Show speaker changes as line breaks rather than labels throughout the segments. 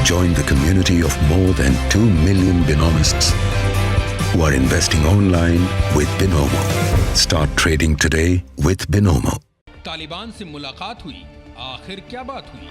Join the community of more than 2 million Binomists who are investing online with Binomo. Start trading today with Binomo.
Taliban से मुलाकात हुई, आखिर क्या बात हुई?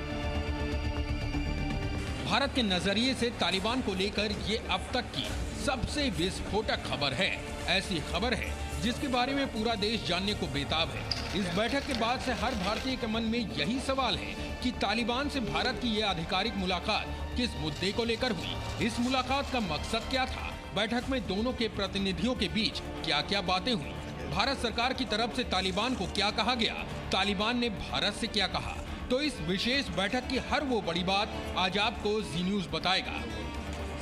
भारत के नजरिए से तालिबान को लेकर ये अब तक की सबसे विस्फोटक खबर है। ऐसी खबर है जिसके बारे में पूरा देश जानने को बेताब है। इस बैठक के बाद से हर भारतीय के मन में यही सवाल है कि तालिबान से भारत की ये आधिकारिक मुलाकात किस मुद्दे को लेकर हुई, इस मुलाकात का मकसद क्या था, बैठक में दोनों के प्रतिनिधियों के बीच क्या क्या बातें हुई, भारत सरकार की तरफ से तालिबान को क्या कहा गया, तालिबान ने भारत से क्या कहा। तो इस विशेष बैठक की हर वो बड़ी बात आज आपको जी न्यूज बताएगा।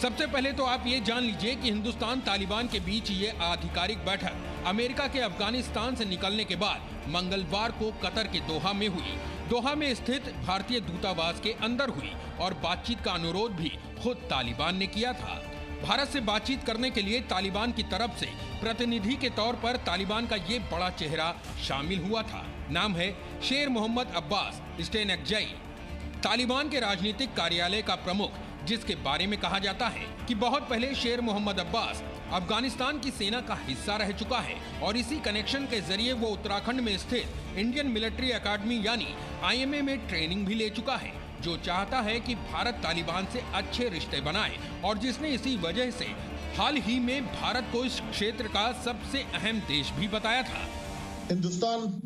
सबसे पहले तो आप ये जान लीजिए कि हिंदुस्तान तालिबान के बीच ये आधिकारिक बैठक अमेरिका के अफगानिस्तान से निकलने के बाद मंगलवार को कतर के दोहा में हुई। दोहा में स्थित भारतीय दूतावास के अंदर हुई और बातचीत का अनुरोध भी खुद तालिबान ने किया था। भारत से बातचीत करने के लिए तालिबान की तरफ से प्रतिनिधि के तौर पर तालिबान का ये बड़ा चेहरा शामिल हुआ था। नाम है शेर मोहम्मद अब्बास स्टेनकजई, तालिबान के राजनीतिक कार्यालय का प्रमुख, जिसके बारे में कहा जाता है कि बहुत पहले शेर मोहम्मद अब्बास अफगानिस्तान की सेना का हिस्सा रह चुका है और इसी कनेक्शन के जरिए वो उत्तराखंड में स्थित इंडियन मिलिट्री एकेडमी यानी IMA में ट्रेनिंग भी ले चुका है, जो चाहता है कि भारत तालिबान से अच्छे रिश्ते बनाए और जिसने इसी वजह से हाल ही में भारत को इस क्षेत्र का सबसे अहम देश भी बताया था।
हिंदुस्तान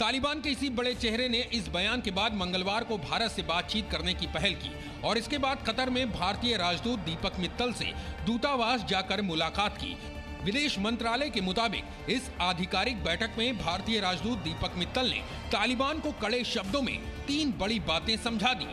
तालिबान के इसी बड़े चेहरे ने इस बयान के बाद मंगलवार को भारत से बातचीत करने की पहल की और इसके बाद कतर में भारतीय राजदूत दीपक मित्तल से दूतावास जाकर मुलाकात की। विदेश मंत्रालय के मुताबिक इस आधिकारिक बैठक में भारतीय राजदूत दीपक मित्तल ने तालिबान को कड़े शब्दों में 3 बड़ी बातें समझा दी।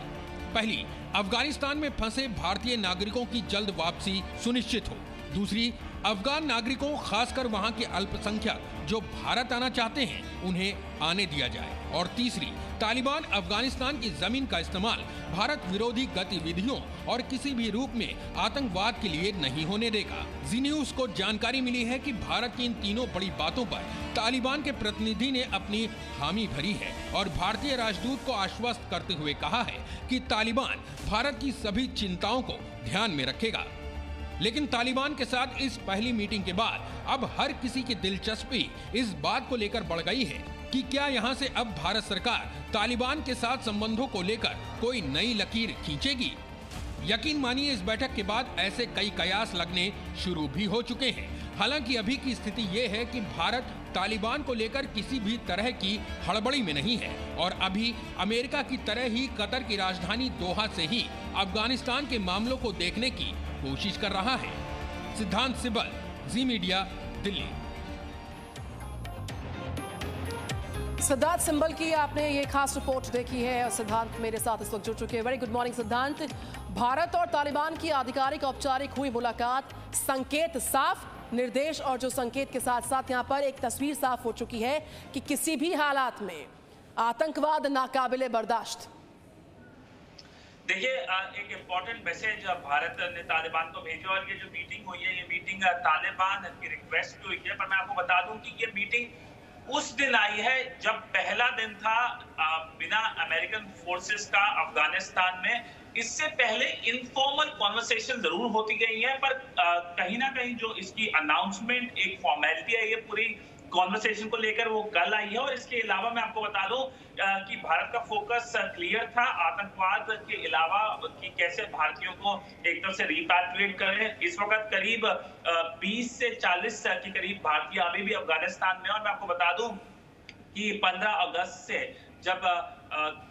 पहली, अफगानिस्तान में फंसे भारतीय नागरिकों की जल्द वापसी सुनिश्चित हो। दूसरी, अफगान नागरिकों खासकर वहां के अल्पसंख्यक जो भारत आना चाहते हैं उन्हें आने दिया जाए। और तीसरी, तालिबान अफगानिस्तान की जमीन का इस्तेमाल भारत विरोधी गतिविधियों और किसी भी रूप में आतंकवाद के लिए नहीं होने देगा। जी न्यूज को जानकारी मिली है कि भारत की इन तीनों बड़ी बातों पर तालिबान के प्रतिनिधि ने अपनी हामी भरी है और भारतीय राजदूत को आश्वस्त करते हुए कहा है कि तालिबान भारत की सभी चिंताओं को ध्यान में रखेगा। लेकिन तालिबान के साथ इस पहली मीटिंग के बाद अब हर किसी की दिलचस्पी इस बात को लेकर बढ़ गई है कि क्या यहां से अब भारत सरकार तालिबान के साथ संबंधों को लेकर कोई नई लकीर खींचेगी। यकीन मानिए इस बैठक के बाद ऐसे कई कयास लगने शुरू भी हो चुके हैं। हालांकि अभी की स्थिति ये है कि भारत तालिबान को लेकर किसी भी तरह की हड़बड़ी में नहीं है और अभी अमेरिका की तरह ही कतर की राजधानी दोहा से ही अफगानिस्तान के मामलों को देखने की कोशिश कर रहा है। सिद्धांत सिब्बल, जी मीडिया, दिल्ली।
सिद्धांत सिंबल की आपने ये खास रिपोर्ट देखी है और सिद्धांत मेरे साथ इस वक्त जुड़ चुके हैं। वेरी गुड मॉर्निंग सिद्धांत। भारत और तालिबान की आधिकारिक औपचारिक हुई मुलाकात, संकेत साफ, निर्देश और जो संकेत के साथ साथ यहाँ पर एक तस्वीर साफ हो चुकी है कि किसी भी हालात में आतंकवाद नाकाबिले बर्दाश्त।
देखिए, एक इम्पॉर्टेंट मैसेज भारत ने तालिबान को भेजा और ये जो मीटिंग हुई है, ये मीटिंग तालिबान की रिक्वेस्ट की हुई है। पर मैं आपको बता दूं कि ये मीटिंग उस दिन आई है जब पहला दिन था बिना अमेरिकन फोर्सेस का अफगानिस्तान में। इससे पहले इनफॉर्मल कॉन्वर्सेशन जरूर होती गई है, पर कहीं ना कहीं जो इसकी अनाउंसमेंट एक फॉर्मेलिटी है ये पूरी कॉन्वर्सेशन को लेकर वो कल आई है। और इसके अलावा मैं आपको बता दूं कि भारत का फोकस क्लियर था, आतंकवाद के अलावा कि कैसे भारतीयों को एक तरफ से रिपैट्रिएट करें। इस वक्त करीब 20 से 40 के करीब भारतीय अभी भी अफगानिस्तान में। और मैं आपको बता दूं कि 15 अगस्त से जब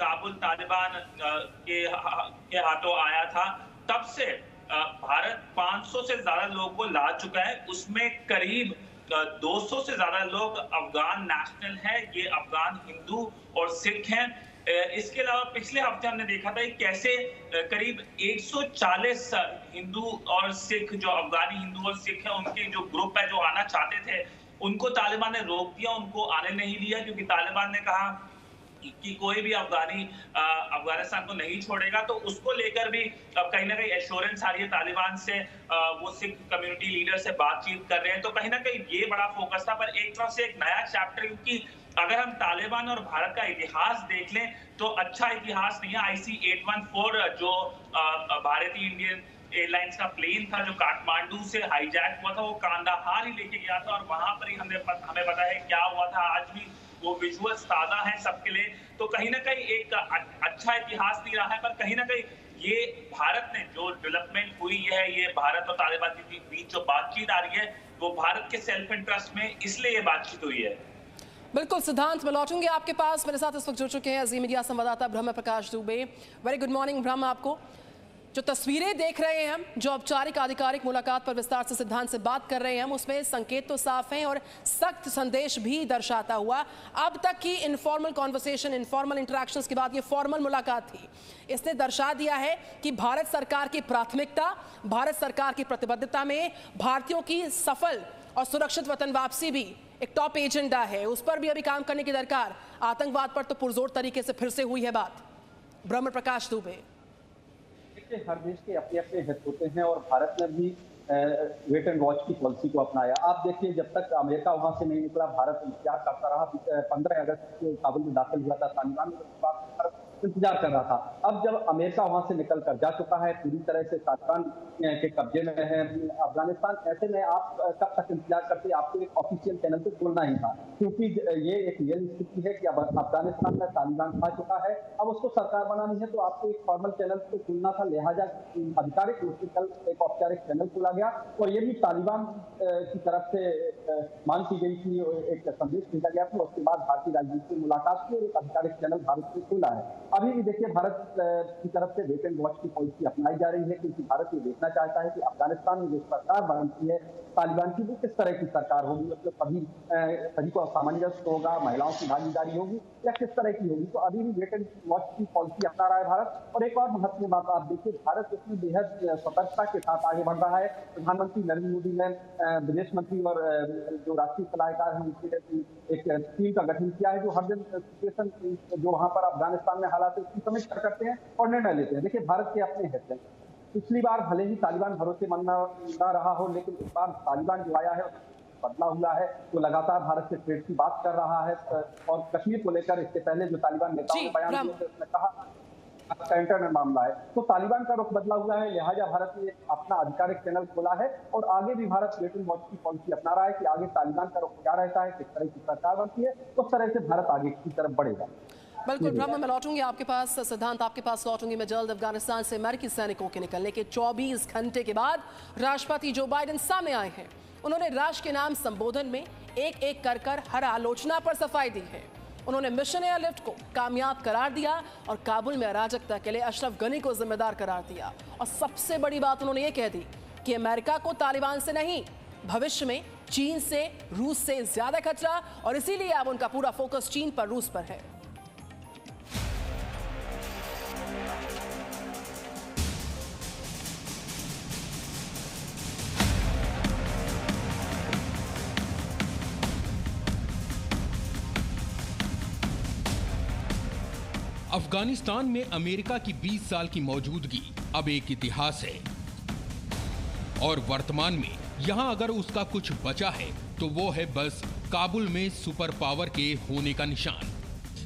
काबुल तालिबान के हाथों आया था, तब से भारत 500 से ज्यादा लोगों को ला चुका है। उसमें करीब 200 से ज्यादा लोग अफगान नेशनल हैं, ये अफगान हिंदू और सिख हैं। इसके अलावा पिछले हफ्ते हमने देखा था कि कैसे करीब 140 हिंदू और सिख, जो अफगानी हिंदू और सिख हैं, उनके जो ग्रुप है जो आना चाहते थे, उनको तालिबान ने रोक दिया, उनको आने नहीं दिया, क्योंकि तालिबान ने कहा कि कोई भी अफगानिस्तान को नहीं छोड़ेगा, तो उसको लेकर भी अब कहीं ना कहीं एश्योरेंस आ रही है तालिबान से। वो सिख कम्युनिटी लीडर से बातचीत कर रहे हैं, तो कहीं ना कहीं ये बड़ा फोकस था। पर एक तरफ से एक नया चैप्टर, क्योंकि अगर हम तालिबान और भारत का इतिहास देख लें तो अच्छा इतिहास नहीं है। IC-814 जो भारतीय इंडियन एयरलाइंस का प्लेन था जो काठमांडू से हाईजैक हुआ था, वो कांदाहार ही लेके गया था और वहां पर ही हमें पता है क्या हुआ था। आज भी वो विजुअल्स ताजा हैं सबके लिए। तो कहीं ना कहीं एक अच्छा इतिहास नहीं रहा है, पर कहीं ना कहीं ये भारत ने जो डेवलपमेंट हुई है, ये भारत और तालिबान के बीच जो बातचीत आ रही है, वो भारत के सेल्फ इंटरेस्ट में इसलिए ये बातचीत हुई है।
बिल्कुल सिद्धांत, मैं लौटूंगी आपके पास। मेरे साथ इस वक्त जुड़ चुके हैं जी मीडिया संवाददाता ब्रह्म प्रकाश दुबे। वेरी गुड मॉर्निंग ब्रह्म। आपको जो तस्वीरें देख रहे हैं हम, जो औपचारिक आधिकारिक मुलाकात पर विस्तार से सिद्धांत से बात कर रहे हैं हम, उसमें संकेत तो साफ हैं और सख्त संदेश भी दर्शाता हुआ। अब तक की इनफॉर्मल कॉन्वर्सेशन, इनफॉर्मल इंटरेक्शंस के बाद ये फॉर्मल मुलाकात थी। इसने दर्शा दिया है कि भारत सरकार की प्राथमिकता, भारत सरकार की प्रतिबद्धता में भारतीयों की सफल और सुरक्षित वतन वापसी भी एक टॉप एजेंडा है। उस पर भी अभी काम करने की दरकार। आतंकवाद पर तो पुरजोर तरीके से फिर से हुई है बात। ब्रह्म प्रकाश दुबे,
हर देश के अपने अपने हित होते हैं और भारत ने भी वेट एंड वॉच की पॉलिसी को अपनाया। आप देखिए, जब तक अमेरिका वहां से नहीं निकला, भारत इंतजार करता रहा। 15 अगस्त को काबुल में दाखिल हुआ था तालिबान, भारत इंतजार कर रहा था। अब जब अमेरिका वहां से निकल कर जा चुका है, पूरी तरह से तालिबान के कब्जे में है अफगानिस्तान, ऐसे में आप कब तक इंतजार करते? आपको एक ऑफिशियल चैनल पे बोलना ही था, क्योंकि ये एक रियल स्थिति है कि अब अफगानिस्तान में तालिबान खा चुका है। अब उसको सरकार बनानी है तो आपको एक फॉर्मल चैनल पे खुलना था, लिहाजा आधिकारिक रूप से कल एक औपचारिक चैनल खोला गया और ये भी तालिबान की तरफ से मांग की गई थी, एक संदेश भेजा गया था। उसके बाद भारतीय राजनीति की मुलाकात की और एक आधिकारिक चैनल भारत से खुला है। अभी भी देखिए, भारत की तरफ से वेट एंड वॉच की पॉलिसी अपनाई जा रही है, क्योंकि भारत ये देखना चाहता है कि अफगानिस्तान में जो सरकार बनती है तालिबान की, वो किस तरह की सरकार होगी, मतलब सभी को सामंजस्य होगा, महिलाओं की भागीदारी होगी या किस तरह की होगी। तो अभी भी वेट एंड वॉच की पॉलिसी अपना रहा है भारत। और एक और महत्वपूर्ण बात आप देखिए, भारत इसमें बेहद सतर्कता के साथ आगे बढ़ रहा है। प्रधानमंत्री नरेंद्र मोदी ने विदेश मंत्री और जो राष्ट्रीय सलाहकार हैं उनके एक टीम का गठन किया है, जो हर दिन सिचुएशन जो वहां पर अफगानिस्तान में हालात है उसकी समीक्षा करते हैं और निर्णय लेते हैं। देखिए, भारत के अपने हित हैं। पिछली बार भले ही तालिबान भरोसेमंद न रहा हो, लेकिन इस बार तालिबान जो आया है बदला हुआ है, तो लगातार भारत से ट्रेड की बात कर रहा है। और कश्मीर को लेकर इससे पहले जो तालिबान नेताओं ने बयान दिए थे, उसने कहा का इंटरनल मामला है, तो तालिबान का रुख बदला हुआ है। लिहाजा भारत ने अपना आधिकारिक चैनल खोला है और आगे भी भारत वेट एंड वॉच की पॉलिसी अपना रहा है कि आगे तालिबान का रुख क्या रहता है, किस तरह की सरकार बनती है, उस तरह से भारत आगे की तरफ बढ़ेगा।
बिल्कुल ब्रह्म, मैं लौटूंगी आपके पास। सिद्धांत, आपके पास लौटूंगी मैं जल्द। अफगानिस्तान से अमेरिकी सैनिकों के निकलने के 24 घंटे के बाद राष्ट्रपति जो बाइडेन सामने आए हैं। उन्होंने राष्ट्र के नाम संबोधन में एक एक कर हर आलोचना पर सफाई दी है। उन्होंने मिशन एयरलिफ्ट को कामयाब करार दिया और काबुल में अराजकता के लिए अशरफ गनी को जिम्मेदार करार दिया। और सबसे बड़ी बात उन्होंने ये कह दी कि अमेरिका को तालिबान से नहीं, भविष्य में चीन से, रूस से ज्यादा खतरा, और इसीलिए अब उनका पूरा फोकस चीन पर, रूस पर है।
अफगानिस्तान में अमेरिका की 20 साल की मौजूदगी अब एक इतिहास है और वर्तमान में यहां अगर उसका कुछ बचा है तो वो है बस काबुल में सुपर पावर के होने का निशान।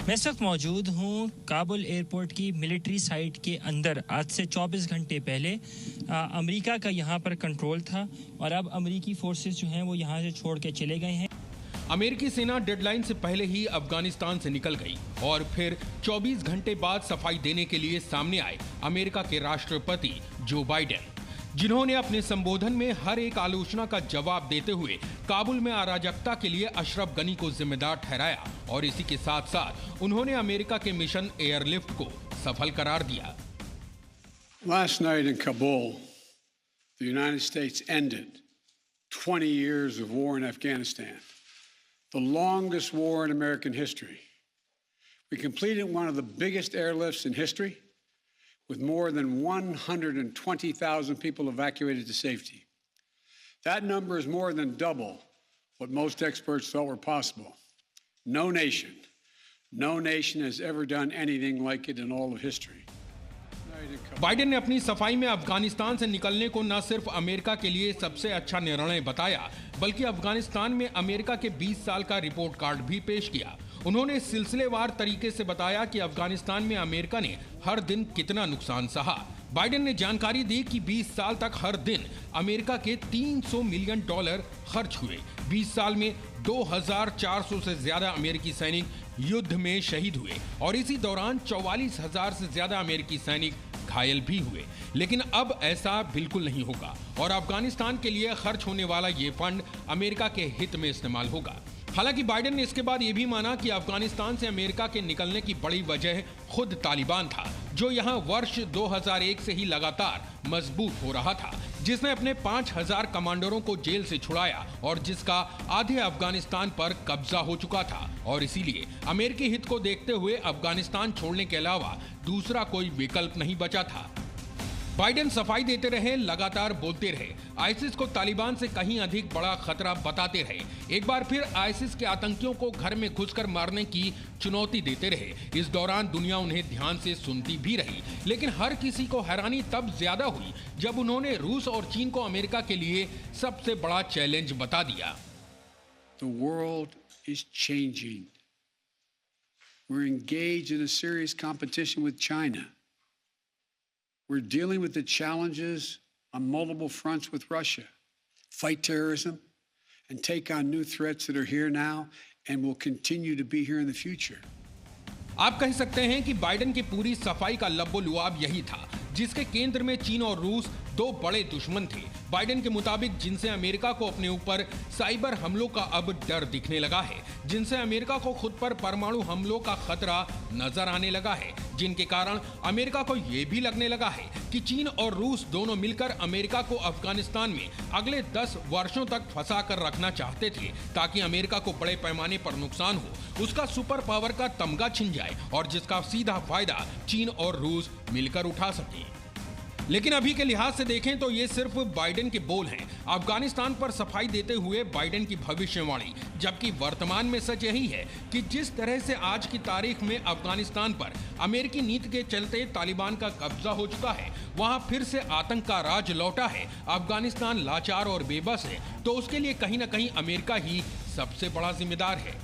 मैं इस वक्त मौजूद हूँ काबुल एयरपोर्ट की मिलिट्री साइट के अंदर। आज से 24 घंटे पहले अमेरिका का यहाँ पर कंट्रोल था और अब अमेरिकी फोर्सेस जो हैं वो यहाँ से छोड़ के चले गए हैं।
अमेरिकी सेना डेडलाइन से पहले ही अफगानिस्तान से निकल गई और फिर 24 घंटे बाद सफाई देने के लिए सामने आए अमेरिका के राष्ट्रपति जो बाइडेन, जिन्होंने अपने संबोधन में हर एक आलोचना का जवाब देते हुए काबुल में अराजकता के लिए अशरफ गनी को जिम्मेदार ठहराया और इसी के साथ साथ उन्होंने अमेरिका के मिशन एयरलिफ्ट को सफल करार दिया।
Last night in Kabul, the United States ended 20 years of war in Afghanistan. The longest war in American history. We completed one of the biggest airlifts in history, with more than 120,000 people evacuated to safety. That number is more than double what most experts thought were possible. No nation, No nation has ever done anything like it in all of history.
Biden ने अपनी सफाई में अफगानिस्तान से निकलने को न सिर्फ America के लिए सबसे अच्छा निर्णय बताया, बल्कि अफगानिस्तान में अमेरिका के 20 साल का रिपोर्ट कार्ड भी पेश किया। उन्होंने सिलसिलेवार तरीके से बताया कि अफगानिस्तान में अमेरिका ने हर दिन कितना नुकसान सहा। बाइडेन ने जानकारी दी कि 20 साल तक हर दिन अमेरिका के $300 मिलियन खर्च हुए। 20 साल में 2400 से ज्यादा अमेरिकी सैनिक युद्ध में शहीद हुए और इसी दौरान 44,000 से ज्यादा अमेरिकी सैनिक घायल भी हुए। लेकिन अब ऐसा बिल्कुल नहीं होगा और अफगानिस्तान के लिए खर्च होने वाला ये फंड अमेरिका के हित में इस्तेमाल होगा। हालांकि बाइडेन ने इसके बाद ये भी माना कि अफगानिस्तान से अमेरिका के निकलने की बड़ी वजह खुद तालिबान था, जो यहां वर्ष 2001 से ही लगातार मजबूत हो रहा था, जिसने अपने 5,000 कमांडरों को जेल से छुड़ाया और जिसका आधे अफगानिस्तान पर कब्जा हो चुका था। और इसीलिए अमेरिकी हित को देखते हुए अफगानिस्तान छोड़ने के अलावा दूसरा कोई विकल्प नहीं बचा था। बाइडेन सफाई देते रहे, लगातार बोलते रहे, आईसिस को तालिबान से कहीं अधिक बड़ा खतरा बताते रहे। एक बार फिर आईसिस के आतंकियों को घर में घुसकर मारने की चुनौती देते रहे। इस दौरान दुनिया उन्हें ध्यान से सुनती भी रही, लेकिन हर किसी को हैरानी तब ज्यादा हुई जब उन्होंने रूस और चीन को अमेरिका के लिए सबसे बड़ा चैलेंज बता दिया।
The world is changing. We're engaged in a serious competition with China. We're dealing with the challenges on multiple fronts with Russia. Fight terrorism and take on new threats that are here now and will continue to be here in the future.
आप कह सकते हैं कि Biden की पूरी सफाई का लब्बो-लुआब यही था, जिसके केंद्र में चीन और रूस दो बड़े दुश्मन थे। बाइडेन के मुताबिक जिनसे अमेरिका को अपने ऊपर साइबर हमलों का अब डर दिखने लगा है, जिनसे अमेरिका को खुद पर परमाणु हमलों का खतरा नजर आने लगा है, जिनके कारण अमेरिका को यह भी लगने लगा है कि चीन और रूस दोनों मिलकर अमेरिका को अफगानिस्तान में अगले 10 वर्षों तक फंसा कर रखना चाहते थे, ताकि अमेरिका को बड़े पैमाने पर नुकसान हो, उसका सुपर पावर का तमगा छिन जाए और जिसका सीधा फायदा चीन और रूस मिलकर उठा सके। लेकिन अभी के लिहाज से देखें तो ये सिर्फ बाइडेन के बोल हैं, अफगानिस्तान पर सफाई देते हुए बाइडेन की भविष्यवाणी। जबकि वर्तमान में सच यही है कि जिस तरह से आज की तारीख में अफगानिस्तान पर अमेरिकी नीति के चलते तालिबान का कब्जा हो चुका है, वहां फिर से आतंक का राज लौटा है, अफगानिस्तान लाचार और बेबस है, तो उसके लिए कहीं ना कहीं अमेरिका ही सबसे बड़ा जिम्मेदार है।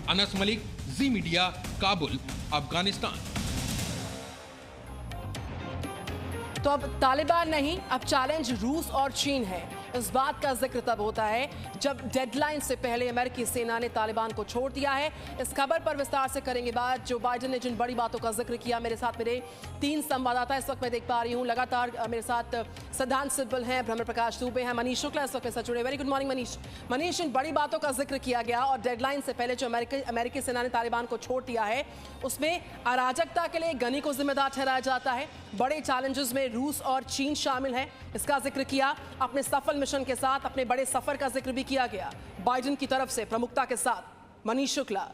अनस मलिक, जी मीडिया, काबुल, अफगानिस्तान।
तो अब तालिबान नहीं, अब चैलेंज रूस और चीन है। इस बात का जिक्र तब होता है जब डेडलाइन से पहले अमेरिकी सेना ने तालिबान को छोड़ दिया है। इस खबर पर विस्तार से करेंगे बात। जो बाइडेन ने जिन बड़ी बातों का जिक्र किया, मेरे साथ मेरे 3 संवाददाता इस वक्त मैं देख पा रही हूँ। लगातार मेरे साथ सिद्धांत सिब्बल हैं, भ्रमर प्रकाश दुबे हैं, मनीष शुक्ला इस वक्त मेरे साथ जुड़े। Very good morning Manish. Manish, इन बड़ी बातों का जिक्र किया गया और डेडलाइन से पहले जो अमेरिकी सेना ने तालिबान को छोड़ दिया है, उसमें अराजकता के लिए गनी को जिम्मेदार ठहराया जाता है। बड़े चैलेंजेस में रूस और चीन शामिल हैं, इसका जिक्र किया। अपने सफल मिशन के साथ अपने बड़े सफर का जिक्र भी किया गया बाइडेन की तरफ से प्रमुखता के साथ। मनीष शुक्ला।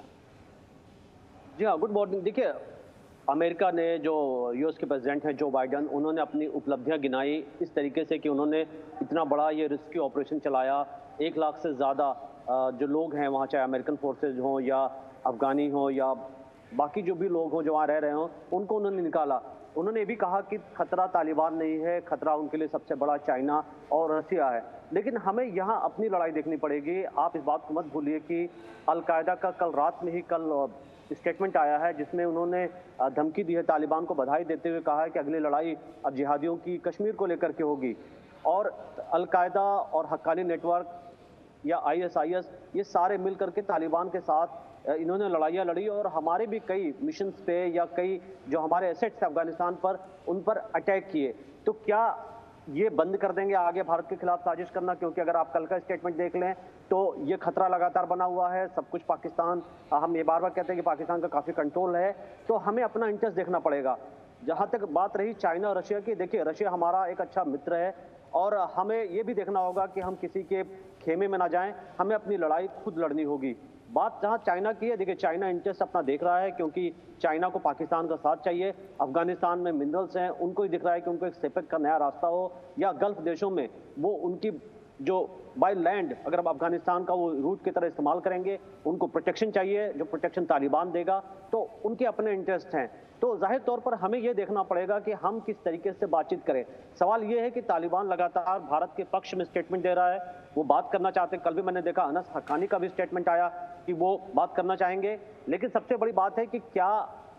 जी हाँ, गुड मॉर्निंग। देखिए, अमेरिका ने जो यूएस के प्रेसिडेंट हैं जो बाइडेन, उन्होंने अपनी उपलब्धियां गिनाई इस तरीके से कि उन्होंने इतना बड़ा ये रिस्क्यू ऑपरेशन चलाया। 1 लाख से ज़्यादा जो लोग हैं वहाँ, चाहे अमेरिकन फोर्सेज हों या अफगानी हों या बाकी जो भी लोग हों जो वहाँ रह रहे हों, उनको उन्होंने निकाला। उन्होंने ये भी कहा कि खतरा तालिबान नहीं है, खतरा उनके लिए सबसे बड़ा चाइना और रसिया है। लेकिन हमें यहाँ अपनी लड़ाई देखनी पड़ेगी। आप इस बात को मत भूलिए कि अलकायदा का कल रात में ही स्टेटमेंट आया है जिसमें उन्होंने धमकी दी है, तालिबान को बधाई देते हुए कहा है कि अगली लड़ाई अब जिहादियों की कश्मीर को लेकर के होगी। और अलकायदा और हक्कानी नेटवर्क या ISIS ये सारे मिल करके तालिबान के साथ इन्होंने लड़ाइयाँ लड़ी और हमारे भी कई मिशंस पे या कई जो हमारे एसेट्स थे अफगानिस्तान पर, उन पर अटैक किए। तो क्या ये बंद कर देंगे आगे भारत के खिलाफ साजिश करना? क्योंकि अगर आप कल का स्टेटमेंट देख लें तो ये खतरा लगातार बना हुआ है, सब कुछ पाकिस्तान, हम ये बार बार कहते हैं कि पाकिस्तान का काफ़ी कंट्रोल है, तो हमें अपना इंटरेस्ट देखना पड़ेगा। जहाँ तक बात रही चाइना और रशिया की, देखिए रशिया हमारा एक अच्छा मित्र है और हमें ये भी देखना होगा कि हम किसी के खेमे में ना जाएं, हमें अपनी लड़ाई खुद लड़नी होगी। बात जहां चाइना की है, देखिए चाइना इंटरेस्ट अपना देख रहा है क्योंकि चाइना को पाकिस्तान का साथ चाहिए। अफगानिस्तान में मिनरल्स हैं, उनको ही दिख रहा है कि उनको एक सेपेक का नया रास्ता हो, या गल्फ देशों में वो उनकी जो बाय लैंड अगर अब अफगानिस्तान का वो रूट की तरह इस्तेमाल करेंगे, उनको प्रोटेक्शन चाहिए, जो प्रोटेक्शन तालिबान देगा, तो उनके अपने इंटरेस्ट हैं। तो जाहिर तौर पर हमें यह देखना पड़ेगा कि हम किस तरीके से बातचीत करें। सवाल यह है कि तालिबान लगातार भारत के पक्ष में स्टेटमेंट दे रहा है, वो बात करना चाहते हैं। कल भी मैंने देखा अनस हक्कानी का भी स्टेटमेंट आया कि वो बात करना चाहेंगे, लेकिन सबसे बड़ी बात है कि क्या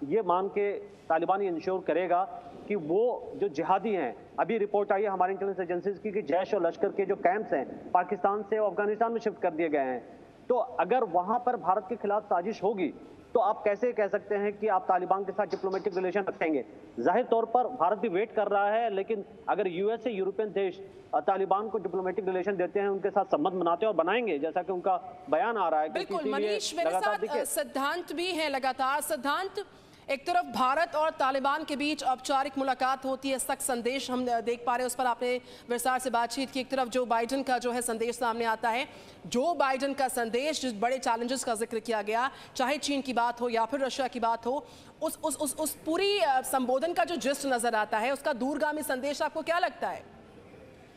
ये मान के तालिबान इंश्योर करेगा कि वो जो जिहादी हैं, अभी रिपोर्ट आई है हमारी इंटेलिजेंस एजेंसीज की कि जैश और लश्कर के जो कैंप्स हैं पाकिस्तान से और अफगानिस्तान में शिफ्ट कर दिए गए हैं। तो अगर वहां पर भारत के खिलाफ साजिश होगी तो आप कैसे कह सकते हैं कि आप तालिबान के साथ डिप्लोमेटिक रिलेशन रखेंगे? जाहिर तौर पर भारत भी वेट कर रहा है, लेकिन अगर यूएस से यूरोपियन देश तालिबान को डिप्लोमेटिक रिलेशन देते हैं, उनके साथ संबंध बनाते हैं और बनाएंगे, जैसा कि उनका बयान आ रहा है।
बिल्कुल मनीष, मेरे साथ सिद्धांत भी है लगातार। सिद्धांत, एक तरफ भारत और तालिबान के बीच औपचारिक मुलाकात होती है, सख्त संदेश हम देख पा रहे हैं, उस पर आपने विस्तार से बातचीत की। एक तरफ जो बाइडेन का जो है संदेश सामने आता है, जो बाइडेन का संदेश, जिस बड़े चैलेंजेस का जिक्र किया गया, चाहे चीन की बात हो या फिर रशिया की बात हो, उस पूरी संबोधन का जो जिस्ट नजर आता है, उसका दूरगामी संदेश आपको क्या लगता है?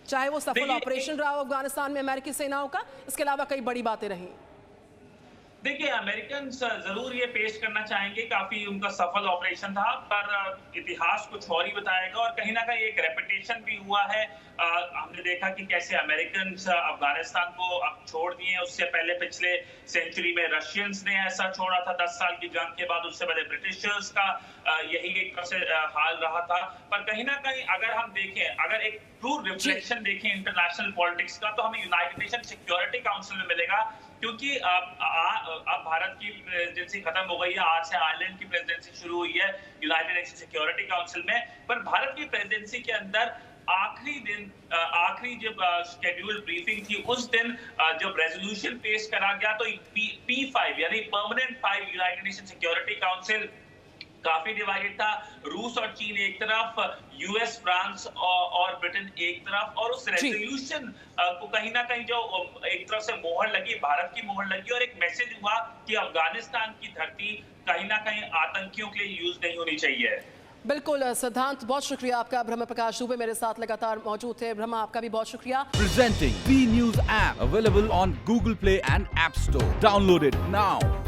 चाहे वो सफल ऑपरेशन रहा हो अफगानिस्तान में अमेरिकी सेनाओं का, इसके अलावा कई बड़ी बातें रही।
देखिए, अमेरिकन जरूर ये पेश करना चाहेंगे काफी उनका सफल ऑपरेशन था, पर इतिहास कुछ और ही बताएगा और कहीं ना कहीं एक रेपुटेशन भी हुआ है। हमने देखा कि कैसे अमेरिकन अफगानिस्तान को अब छोड़ दिए, उससे पहले पिछले सेंचुरी में रशियंस ने ऐसा छोड़ा था 10 साल की जंग के बाद, उससे पहले ब्रिटिशर्स का यही एक तरह से हाल रहा था। पर कहीं ना कहीं अगर हम देखें, अगर एक ट्रू रिफ्लेक्शन देखें इंटरनेशनल पॉलिटिक्स का, तो हमें यूनाइटेड नेशन सिक्योरिटी काउंसिल में मिलेगा, क्योंकि अब भारत की प्रेसिडेंसी खत्म हो गई है, आज से आयरलैंड की प्रेसिडेंसी शुरू हुई है यूनाइटेड नेशन सिक्योरिटी काउंसिल में। पर भारत की प्रेसिडेंसी के अंदर आखिरी जब शेड्यूल ब्रीफिंग थी, उस दिन जब रेजोल्यूशन पेश करा गया, तो P5 यानी permanent 5 United nation security council काफी डिवाइडेड था। रूस और चीन एक तरफ, यूएस, फ्रांस और ब्रिटेन एक तरफ, और उस रेजोल्यूशन को कहीं ना कहीं जो एक तरफ से मोहर लगी, भारत की मोहर लगी, और एक मैसेज हुआ कि अफगानिस्तान की धरती कहीं ना कहीं आतंकियों के लिए यूज नहीं होनी चाहिए।
बिल्कुल सिद्धांत, बहुत शुक्रिया आपका। ब्रह्म प्रकाश दुबे मेरे साथ लगातार मौजूद थे। ब्रह्म, आपका भी बहुत शुक्रिया।
Presenting B News app available on Google Play and App Store. Download it now.